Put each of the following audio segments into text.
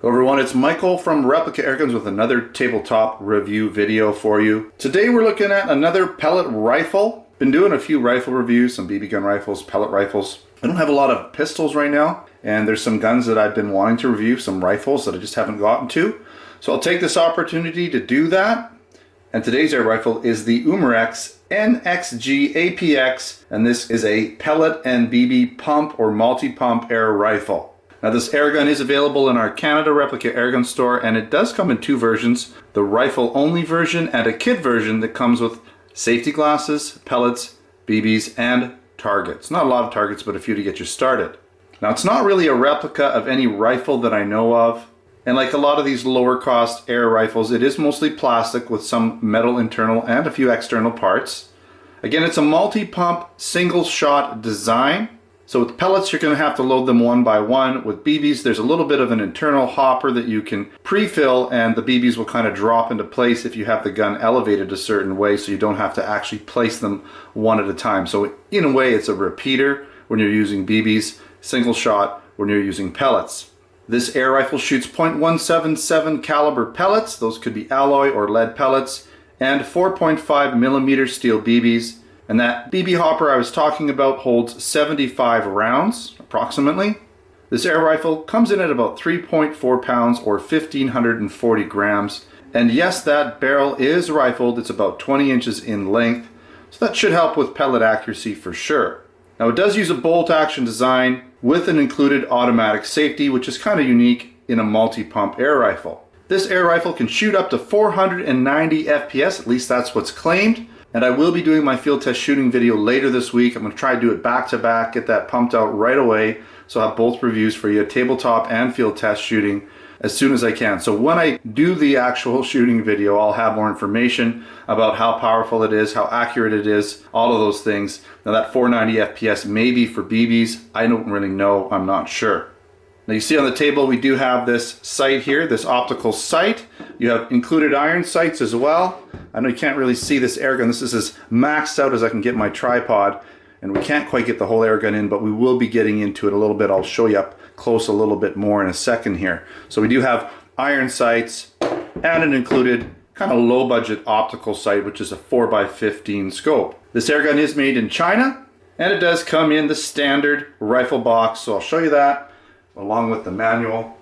Hello everyone, it's Michael from Replica Airguns with another tabletop review video for you. Today we're looking at another pellet rifle. Been doing a few rifle reviews, some BB gun rifles, pellet rifles. I don't have a lot of pistols right now, and there's some guns that I've been wanting to review, some rifles that I just haven't gotten to. So I'll take this opportunity to do that. And today's air rifle is the Umarex NXG APX, and this is a pellet and BB pump or multi-pump air rifle. Now this airgun is available in our Canada Replica Airgun store, and it does come in two versions, the rifle only version and a kit version that comes with safety glasses, pellets, BBs, and targets. Not a lot of targets, but a few to get you started. Now it's not really a replica of any rifle that I know of, and like a lot of these lower cost air rifles, it is mostly plastic with some metal internal and a few external parts. Again, it's a multi-pump single shot design. So with pellets, you're going to have to load them one by one. With BBs, there's a little bit of an internal hopper that you can pre-fill, and the BBs will kind of drop into place if you have the gun elevated a certain way, so you don't have to actually place them one at a time. So in a way, it's a repeater when you're using BBs, single shot when you're using pellets. This air rifle shoots .177 caliber pellets. Those could be alloy or lead pellets, and 4.5 millimeter steel BBs. And that BB hopper I was talking about holds 75 rounds, approximately. This air rifle comes in at about 3.4 pounds or 1,540 grams. And yes, that barrel is rifled. It's about 20 inches in length, so that should help with pellet accuracy for sure. Now it does use a bolt action design with an included automatic safety, which is kind of unique in a multi-pump air rifle. This air rifle can shoot up to 490 FPS, at least that's what's claimed. And I will be doing my field test shooting video later this week. I'm going to try to do it back to back, get that pumped out right away. So I'll have both reviews for you, tabletop and field test shooting, as soon as I can. So when I do the actual shooting video, I'll have more information about how powerful it is, how accurate it is, all of those things. Now that 490 FPS may be for BBs. I don't really know, I'm not sure. Now you see on the table we do have this sight here, this optical sight. You have included iron sights as well. I know you can't really see this airgun. This is as maxed out as I can get my tripod, and we can't quite get the whole airgun in, but we will be getting into it a little bit. I'll show you up close a little bit more in a second here. So we do have iron sights and an included kind of low budget optical sight, which is a 4x15 scope. This airgun is made in China, and it does come in the standard rifle box, so I'll show you that along with the manual.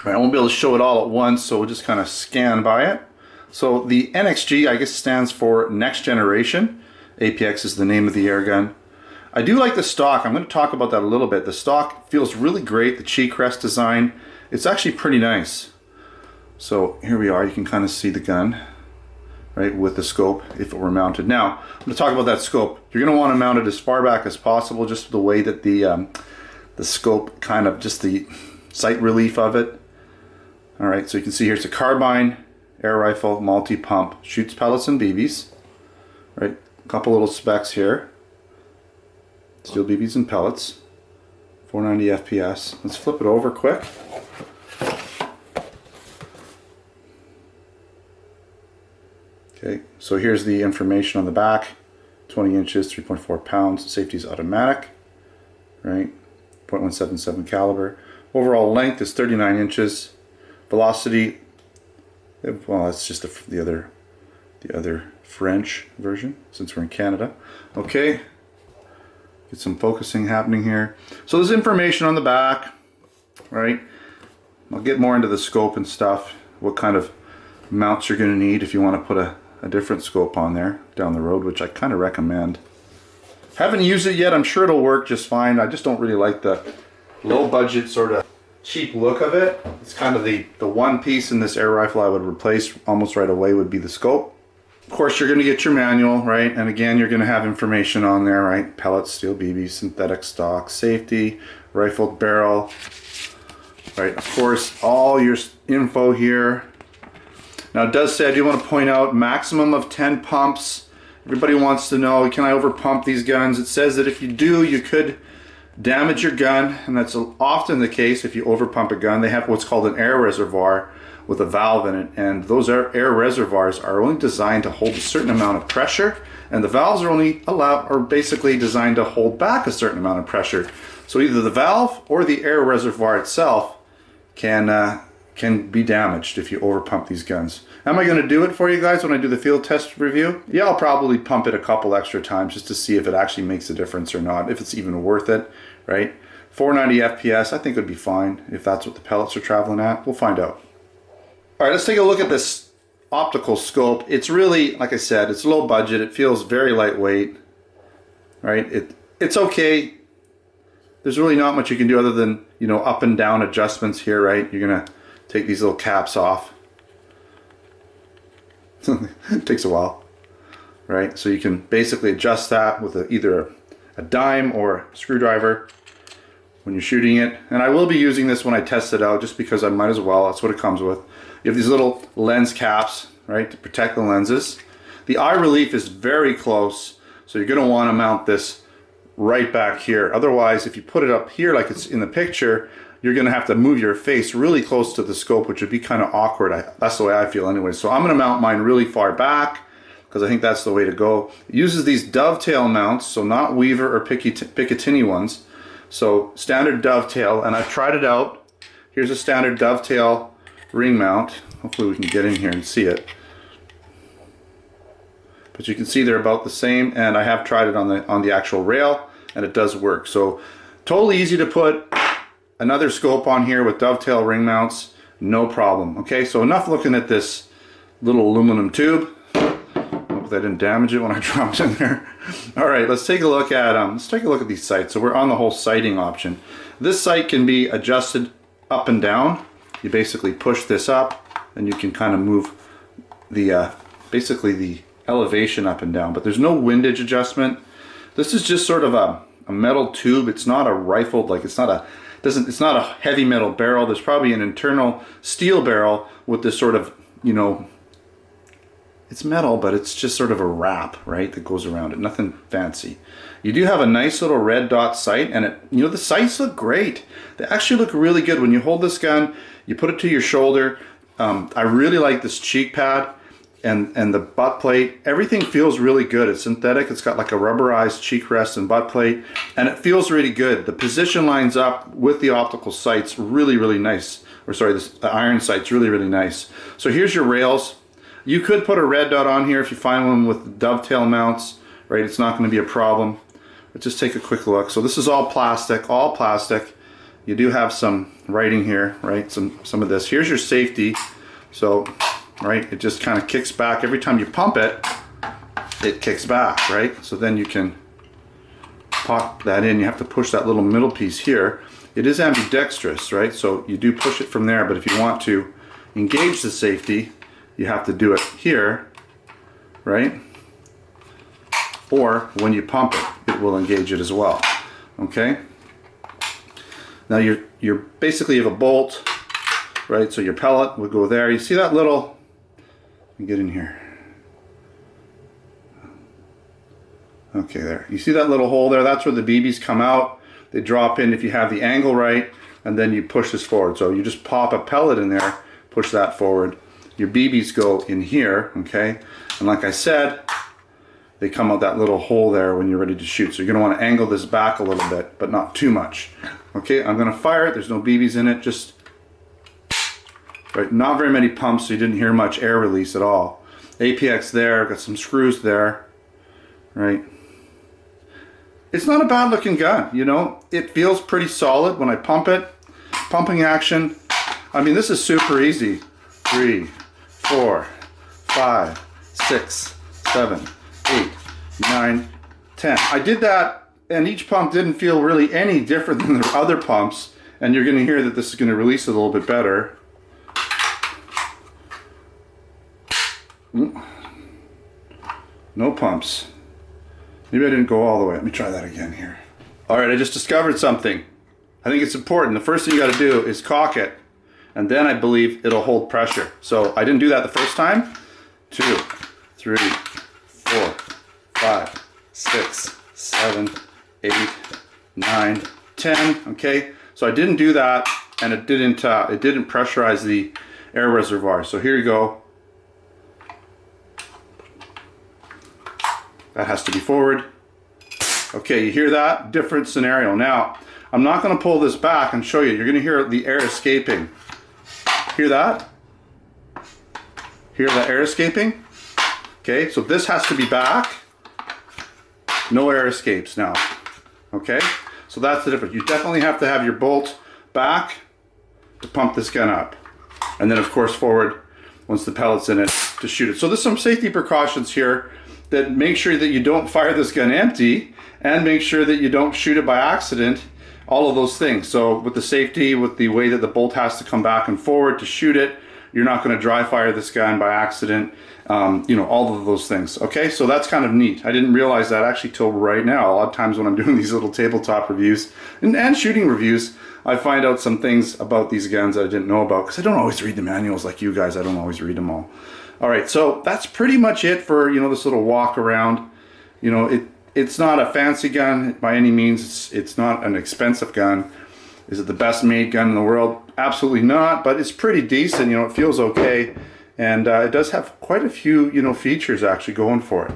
I won't be able to show it all at once, so we'll just kind of scan by it. So the NXG, I guess, stands for Next Generation. APX is the name of the airgun. I do like the stock. I'm going to talk about that a little bit. The stock feels really great. The cheek rest design, it's actually pretty nice. So here we are. You can kind of see the gun, right, with the scope if it were mounted. Now, I'm going to talk about that scope. You're going to want to mount it as far back as possible, just the way that the scope, kind of just the sight relief of it. All right, so you can see here's a carbine air rifle, multi-pump, shoots pellets and BBs. Right, a couple little specs here. Steel BBs and pellets, 490 FPS. Let's flip it over quick. Okay, so here's the information on the back. 20 inches, 3.4 pounds. Safety is automatic. Right, .177 caliber. Overall length is 39 inches. Velocity, well, that's just the other French version, since we're in Canada. Okay, get some focusing happening here. So there's information on the back, right? I'll get more into the scope and stuff, what kind of mounts you're going to need if you want to put a different scope on there down the road, which I kind of recommend. Haven't used it yet. I'm sure it'll work just fine. I just don't really like the low budget sort of cheap look of it. It's kind of the one piece in this air rifle I would replace almost right away would be the scope. Of course, you're going to get your manual, right? And again, you're going to have information on there, right? Pellets, steel BB, synthetic stock, safety, rifled barrel, right? Of course, all your info here. Now it does say, I do want to point out, maximum of 10 pumps. Everybody wants to know, can I overpump these guns? It says that if you do, you could damage your gun, and that's often the case if you overpump a gun. They have what's called an air reservoir with a valve in it, and those air reservoirs are only designed to hold a certain amount of pressure, and the valves are basically designed to hold back a certain amount of pressure. So either the valve or the air reservoir itself can be damaged if you over pump these guns. Am I going to do it for you guys when I do the field test review? Yeah, I'll probably pump it a couple extra times just to see if it actually makes a difference or not, if it's even worth it, right? 490 FPS, I think would be fine if that's what the pellets are traveling at. We'll find out. All right, let's take a look at this optical scope. It's really, like I said, it's low budget. It feels very lightweight, right? It's okay. There's really not much you can do other than, you know, up and down adjustments here, right? You're gonna take these little caps off. It takes a while, right? So you can basically adjust that with either a dime or a screwdriver when you're shooting it. And I will be using this when I test it out just because I might as well. That's what it comes with. You have these little lens caps, right, to protect the lenses. The eye relief is very close, so you're going to want to mount this right back here. Otherwise, if you put it up here like it's in the picture, you're going to have to move your face really close to the scope, which would be kind of awkward. That's the way I feel anyway. So I'm going to mount mine really far back because I think that's the way to go. It uses these dovetail mounts, so not Weaver or Picatinny ones. So standard dovetail, and I've tried it out. Here's a standard dovetail ring mount. Hopefully we can get in here and see it. But you can see they're about the same, and I have tried it on the actual rail, and it does work. So totally easy to put another scope on here with dovetail ring mounts, no problem. Okay, so enough looking at this little aluminum tube. Hope I didn't damage it when I dropped in there. All right, let's take a look at these sights. So we're on the whole sighting option. This sight can be adjusted up and down. You basically push this up, and you can kind of move the basically the elevation up and down. But there's no windage adjustment. This is just sort of a metal tube. It's not a rifled, like it's not a heavy metal barrel. There's probably an internal steel barrel with this sort of, you know, it's metal, but it's just sort of a wrap, right, that goes around it. Nothing fancy. You do have a nice little red dot sight, and you know, the sights look great. They actually look really good when you hold this gun. You put it to your shoulder. I really like this cheek pad and the butt plate. Everything feels really good. It's synthetic. It's got like a rubberized cheek rest and butt plate, and it feels really good. The position lines up with the optical sights really, really nice. Or sorry, the iron sights really, really nice. So here's your rails. You could put a red dot on here if you find one with dovetail mounts, right? It's not going to be a problem. But just take a quick look. So this is all plastic, all plastic. You do have some writing here, right? Some of this. Here's your safety. So, right, it just kind of kicks back. Every time you pump it, it kicks back, right? So then you can pop that in. You have to push that little middle piece here. It is ambidextrous, right? So you do push it from there, but if you want to engage the safety, you have to do it here, right? Or when you pump it, it will engage it as well. Okay? Now you're basically have a bolt, right? So your pellet would go there. You see that little, let me get in here. Okay, there. You see that little hole there? That's where the BBs come out. They drop in if you have the angle right, and then you push this forward. So you just pop a pellet in there, push that forward. Your BBs go in here, okay? And like I said, they come out that little hole there when you're ready to shoot. So you're gonna wanna angle this back a little bit, but not too much. Okay, I'm gonna fire it. There's no BBs in it, just, right, not very many pumps, so you didn't hear much air release at all. APX there, got some screws there, right? It's not a bad looking gun, you know? It feels pretty solid when I pump it. Pumping action, I mean, this is super easy. 3, 4, 5, 6, 7, 8, 9, 10. I did that, and each pump didn't feel really any different than the other pumps, and you're going to hear that this is going to release it a little bit better. No pumps. Maybe I didn't go all the way. Let me try that again here. Alright, I just discovered something. I think it's important. The first thing you got to do is cock it, and then I believe it'll hold pressure. So I didn't do that the first time. 2, 3, 4, 5, 6, 7, 8, 9, 10. Okay, so I didn't do that, and it didn't pressurize the air reservoir. So here you go. That has to be forward. Okay, you hear that? Different scenario. Now, I'm not going to pull this back and show you. You're going to hear the air escaping. Hear that? Hear the air escaping? Okay, so this has to be back. No air escapes now. Okay, so that's the difference. You definitely have to have your bolt back to pump this gun up. And then of course forward once the pellet's in it to shoot it. So there's some safety precautions here that make sure that you don't fire this gun empty and make sure that you don't shoot it by accident. All of those things. So with the safety, with the way that the bolt has to come back and forward to shoot it, you're not going to dry fire this gun by accident. You know, all of those things. Okay, so that's kind of neat. I didn't realize that actually till right now. A lot of times when I'm doing these little tabletop reviews and shooting reviews, I find out some things about these guns that I didn't know about because I don't always read the manuals like you guys. I don't always read them all. All right, so that's pretty much it for, you know, this little walk around. You know, it's not a fancy gun by any means. It's not an expensive gun. Is it the best made gun in the world? Absolutely not, but it's pretty decent. You know, it feels okay. And it does have quite a few, you know, features actually going for it.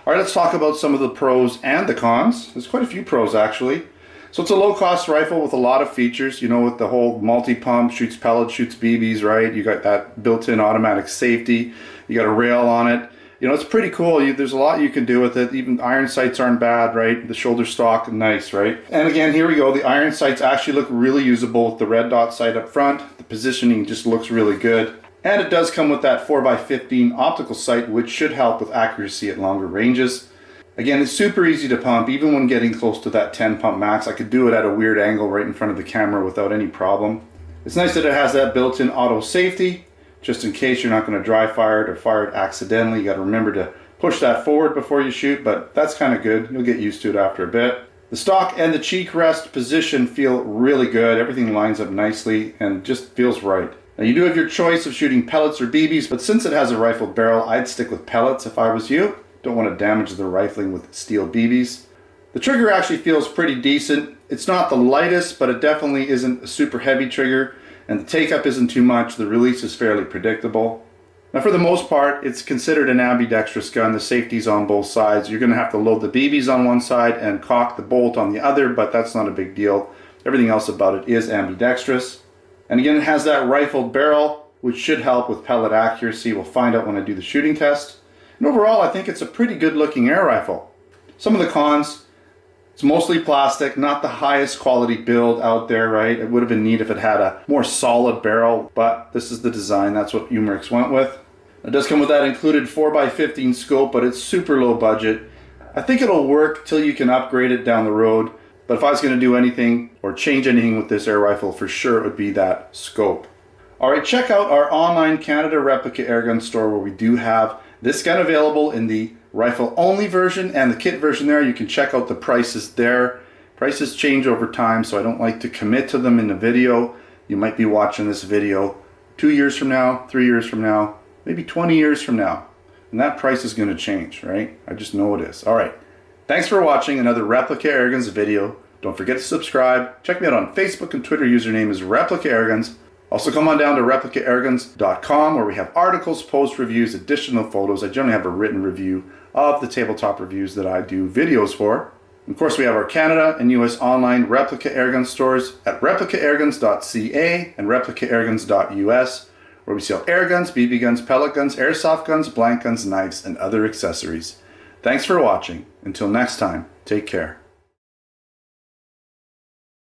All right, let's talk about some of the pros and the cons. There's quite a few pros actually. So it's a low-cost rifle with a lot of features, you know, with the whole multi-pump, shoots pellets, shoots BBs, right? You got that built-in automatic safety. You got a rail on it. You know, it's pretty cool. There's a lot you can do with it. Even iron sights aren't bad, right? The shoulder stock, nice, right? And again, here we go. The iron sights actually look really usable with the red dot sight up front. The positioning just looks really good. And it does come with that 4x15 optical sight, which should help with accuracy at longer ranges. Again, it's super easy to pump, even when getting close to that 10 pump max. I could do it at a weird angle right in front of the camera without any problem. It's nice that it has that built-in auto safety, just in case you're not going to dry fire it or fire it accidentally. You got to remember to push that forward before you shoot, but that's kind of good. You'll get used to it after a bit. The stock and the cheek rest position feel really good. Everything lines up nicely and just feels right. Now you do have your choice of shooting pellets or BBs, but since it has a rifled barrel, I'd stick with pellets if I was you. Don't want to damage the rifling with steel BBs. The trigger actually feels pretty decent. It's not the lightest, but it definitely isn't a super heavy trigger, and the take-up isn't too much. The release is fairly predictable. Now for the most part, it's considered an ambidextrous gun. The safety's on both sides. You're going to have to load the BBs on one side and cock the bolt on the other, but that's not a big deal. Everything else about it is ambidextrous. And again, it has that rifled barrel, which should help with pellet accuracy. We'll find out when I do the shooting test. And overall, I think it's a pretty good looking air rifle. Some of the cons, it's mostly plastic, not the highest quality build out there, right? It would have been neat if it had a more solid barrel, but this is the design. That's what Umarex went with. It does come with that included 4x15 scope, but it's super low budget. I think it'll work till you can upgrade it down the road. But if I was going to do anything or change anything with this air rifle, for sure it would be that scope. All right, check out our online Canada replica airgun store where we do have this gun available in the rifle only version and the kit version there. You can check out the prices there. Prices change over time, so I don't like to commit to them in the video. You might be watching this video 2 years from now, 3 years from now, maybe 20 years from now. And that price is going to change, right? I just know it is. All right. Thanks for watching another Replica Airguns video. Don't forget to subscribe. Check me out on Facebook and Twitter. Username is Replica Airguns. Also come on down to replicaairguns.com where we have articles, post reviews, additional photos. I generally have a written review of the tabletop reviews that I do videos for. And of course, we have our Canada and US online Replica Airgun stores at replicaairguns.ca and replicaairguns.us, where we sell air guns, BB guns, pellet guns, airsoft guns, blank guns, knives, and other accessories. Thanks for watching. Until next time, take care.